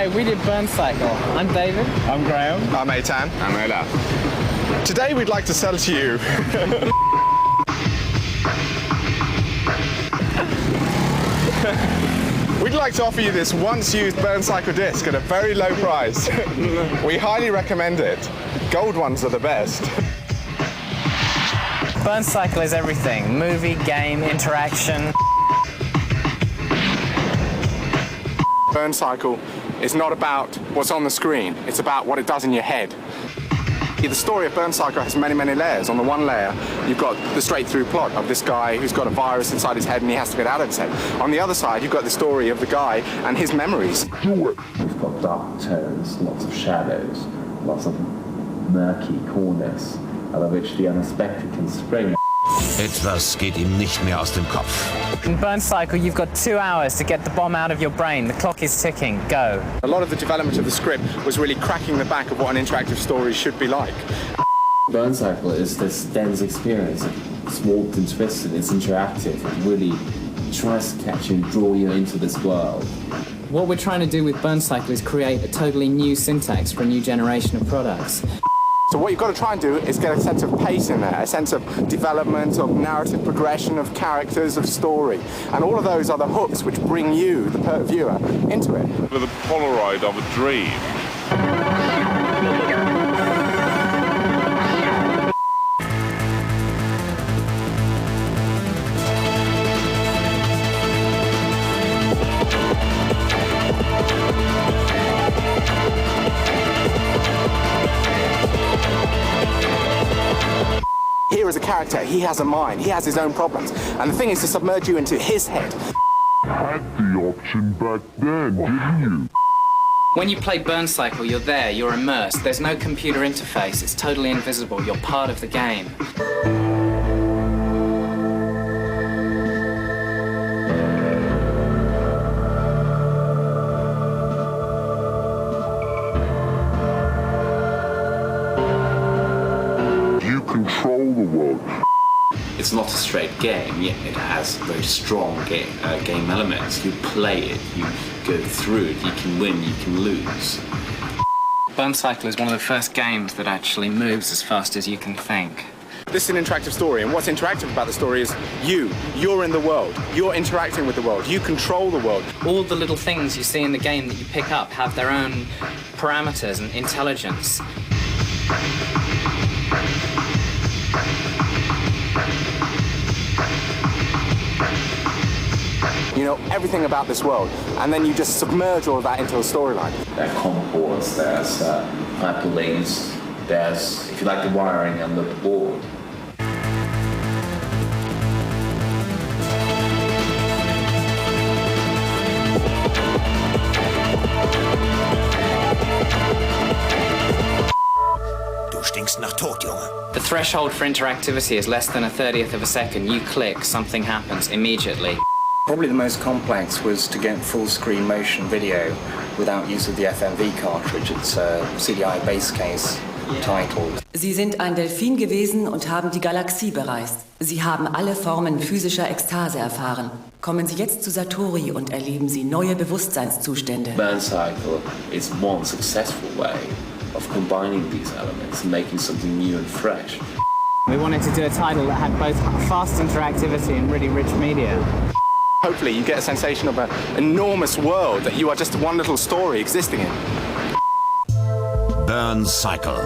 Hi, we did Burn Cycle. I'm David. I'm Graham. I'm Eitan. I'm Ola. Today we'd like to sell to you we'd like to offer you this once-used Burn Cycle disc at a very low price. We highly recommend it. Gold ones are the best. Burn Cycle is everything. Movie, game, interaction. Burn Cycle is not about what's on the screen, it's about what it does in your head. The story of Burn Cycle has many, many layers. On the one layer, you've got the straight-through plot of this guy who's got a virus inside his head and he has to get out of his head. On the other side, you've got the story of the guy and his memories. We've got dark tones, lots of shadows, lots of murky corners, out of which the unexpected can spring. Etwas geht ihm nicht mehr aus dem Kopf. In Burn Cycle, you've got 2 hours to get the bomb out of your brain. The clock is ticking. Go. A lot of the development of the script was really cracking the back of what an interactive story should be like. Burn Cycle is this dense experience. It's warped and twisted, it's interactive, it really tries to catch you and draw you into this world. What we're trying to do with Burn Cycle is create a totally new syntax for a new generation of products. So what you've got to try and do is get a sense of pace in there, a sense of development, of narrative progression, of characters, of story. And all of those are the hooks which bring you, the viewer, into it. With a Polaroid of a dream. Here is a character, he has a mind, he has his own problems. And the thing is to submerge you into his head. Had the option back then, didn't you? When you play Burn Cycle, you're there, you're immersed. There's no computer interface. It's totally invisible. You're part of the game. Control the world. It's not a straight game, yet it has very strong game elements. You play it, you go through it, you can win, you can lose. Burn Cycle is one of the first games that actually moves as fast as you can think. This is an interactive story, and what's interactive about the story is you're in the world, you're interacting with the world, you control the world. All the little things you see in the game that you pick up have their own parameters and intelligence. You know everything about this world, and then you just submerge all of that into a storyline. There are COM ports, there's hyperlinks, there's, if you like, the wiring under the board. Du stinkst nach Tod, Junge. The threshold for interactivity is less than 1/30th of a second. You click, something happens immediately. Probably the most complex was to get full-screen motion video without use of the FMV cartridge. It's a CDI base case titled. Sie sind ein Delfin gewesen und haben die Galaxie bereist. Sie haben alle Formen physischer Ekstase erfahren. Kommen Sie jetzt zu Satori und erleben Sie neue Bewusstseinszustände. Burn Cycle is one successful way of combining these elements and making something new and fresh. We wanted to do a title that had both fast interactivity and really rich media. Hopefully you get a sensation of an enormous world that you are just one little story existing in. Burn Cycle.